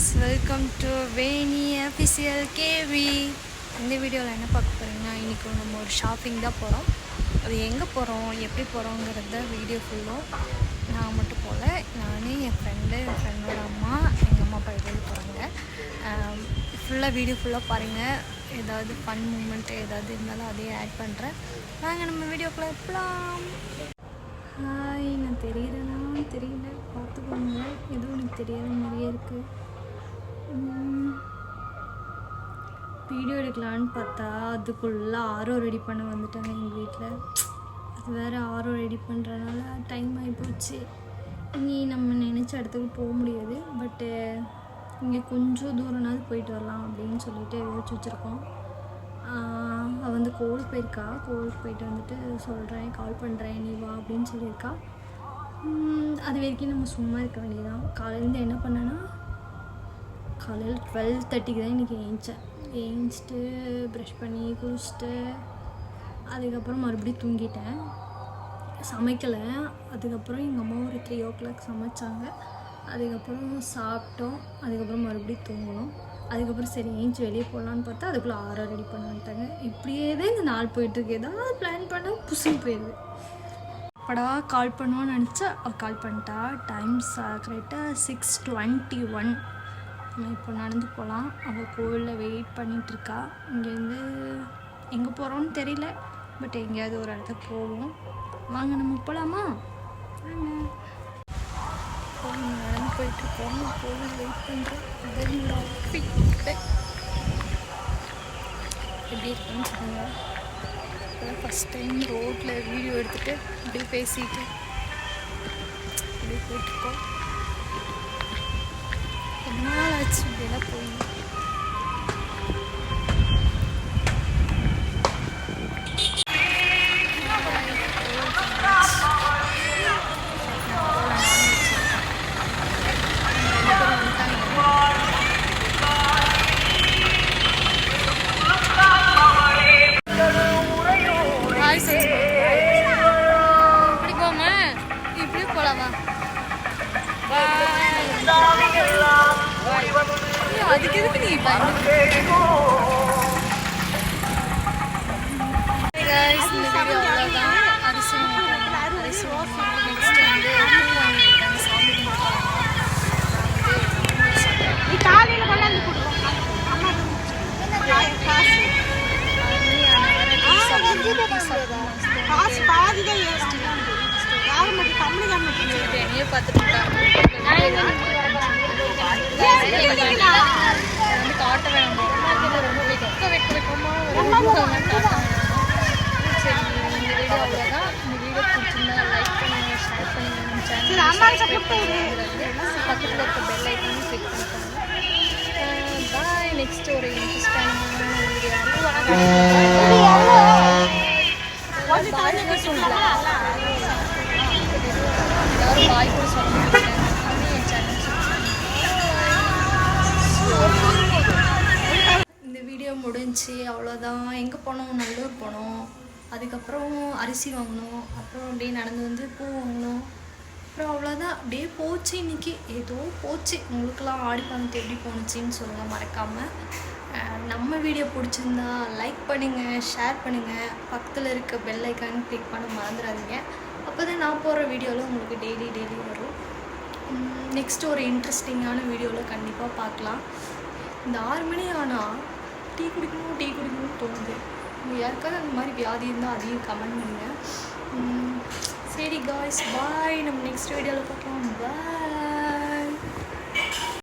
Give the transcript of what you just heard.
guys, welcome to Veni Official KV. இந்த வீடியோவில் என்ன பார்க்க போகிறீங்கன்னா, இன்றைக்கி நம்ம ஒரு ஷாப்பிங் தான் போகிறோம். அது எங்கே போகிறோம், எப்படி போகிறோங்கிறத வீடியோ ஃபுல்லும் நான் மட்டும் போகல, நான் என் ஃப்ரெண்டோட அம்மா, எங்கள் அம்மா அப்பா வெளியே போகிறாங்க. ஃபுல்லாக வீடியோ ஃபுல்லாக பாருங்கள். ஏதாவது ஃபன் மூமெண்ட் ஏதாவது இருந்தாலும் அதையே ஆட் பண்ணுறேன். வாங்க நம்ம வீடியோக்குள்ளே போகலாம். ஹாய், நான் தெரியல பார்த்துக்கோங்க. எதுவும் எனக்கு தெரியாத மாதிரியே இருக்குது. வீடியோ எடுக்கலான்னு பார்த்தா அதுக்குள்ளே ஆரோ ரெடி பண்ண வந்துட்டாங்க எங்கள் வீட்டில். அது வேறு ஆரோ ரெடி பண்ணுறதுனால டைம் ஆகிப்போச்சு. இனி நம்ம நினச்ச இடத்துக்கு போக முடியாது. பட்டு இங்கே கொஞ்சம் தூரம்னாவது போயிட்டு வரலாம் அப்படின்னு சொல்லிட்டு யோசிச்சு வச்சுருக்கோம். அவள் வந்து கோவிலுக்கு போயிருக்கா. கோவிலுக்கு போயிட்டு வந்துட்டு சொல்கிறேன், கால் பண்ணுறேன், நீ வா அப்படின்னு சொல்லியிருக்கா. அது வரைக்கும் நம்ம சும்மா இருக்க வேண்டியதான். காலையிலேருந்து என்ன பண்ணேன்னா, காலையில் 12:30க்கு தான் இன்றைக்கி ஏஞ்சிட்டு ப்ரஷ் பண்ணி குளிச்சுட்டு அதுக்கப்புறம் மறுபடியும் தூங்கிட்டேன். சமைக்கலை. அதுக்கப்புறம் எங்கள் அம்மா ஒரு 3 o'clock சமைச்சாங்க. அதுக்கப்புறம் சாப்பிட்டோம். அதுக்கப்புறம் மறுபடியும் தூங்கணும். அதுக்கப்புறம் சரி ஏஞ்சி வெளியே போகலான்னு பார்த்தா அதுக்குள்ளே ஆரோ ரெடி பண்ண வந்துட்டாங்க. இப்படியே தான் இந்த நாள் போயிட்டுருக்கு. ஏதாவது பிளான் பண்ணால் புசுன்னு போயிடுது. அப்படா கால் பண்ணுவான்னு நினச்சா அவள் கால் பண்ணிட்டா. டைம்ஸ் கரெக்டாக 6:21. நம்ம இப்போ நடந்து போகலாம். அவள் கோவிலில் வெயிட் பண்ணிகிட்ருக்கா. இங்கேருந்து எங்கே போகிறோன்னு தெரியல, பட் எங்கேயாவது ஒரு இடத்துக்கு போவோம். வாங்க நம்ம போகலாமா? வாங்க. கோவில் நடந்து போயிட்டுருக்கோம். கோவில் வெயிட் பண்ணுறோம். எப்படி இருக்குன்னு சொல்லுங்கள். இப்போதான் ஃபஸ்ட் டைம் ரோட்டில் வீடியோ எடுத்துகிட்டு அப்படியே பேசிட்டு அப்படியே போயிட்டுருக்கோம். ரொம்ப நாள் ஆச்சு இப்படியெல்லாம் போய். அதுக்கு எதுக்கு நீ பார்த்துட்டு காட்ட வேணும். ரொம்ப வெக்கமா சரி, இந்த வீடியோ அவ்வளோதான். இந்த வீடியோ பிடிச்சிருந்தா லைக் பண்ணுங்க, ஷேர் பண்ணுங்க, சேனல் சப்ஸ்கிரைப் பண்ணுங்க, பக்கத்தில் இருக்க பெல் ஐக்கானும் கிளிக் பண்ணிக்கோங்க. பாய். நெக்ஸ்ட் ஒரு இன்ட்ரெஸ்டான வீடியோ. யாரும் பாய் கூட சொல்ல மாட்டேன். என் சேனல் வீடியோ முடிஞ்சு அவ்வளோதான். எங்கே போனோம்? நல்லூர் போனோம். அதுக்கப்புறம் அரிசி வாங்கினோம். அப்புறம் அப்படியே நடந்து வந்து பூ வாங்கினோம். அப்புறம் அவ்வளோதான். அப்படியே போச்சு இன்றைக்கி. ஏதோ போச்சு. உங்களுக்கெல்லாம் ஆடி பதினெட்டு எப்படி போணுச்சின்னு சொல்ல மறக்காமல். நம்ம வீடியோ பிடிச்சிருந்தா லைக் பண்ணுங்கள், ஷேர் பண்ணுங்கள், பக்கத்தில் இருக்க பெல் ஐக்கான் கிளிக் பண்ண மறந்துடாதீங்க. அப்போ தான் நான் போடுற வீடியோவில் உங்களுக்கு டெய்லி வரும். நெக்ஸ்ட்டு ஒரு இன்ட்ரெஸ்டிங்கான வீடியோவில் கண்டிப்பாக பார்க்கலாம். இந்த 6 மணி ஆனால் டீ குடிக்கணும்னு தோணுது. நீங்கள் யாருக்காவது அந்த மாதிரி வியாதி இருந்தால் அதையும் கமெண்ட் பண்ணுங்கள். சரி காய்ஸ், பாய். நம்ம நெக்ஸ்ட் வீடியோவில் பார்க்கலாம். பாய்.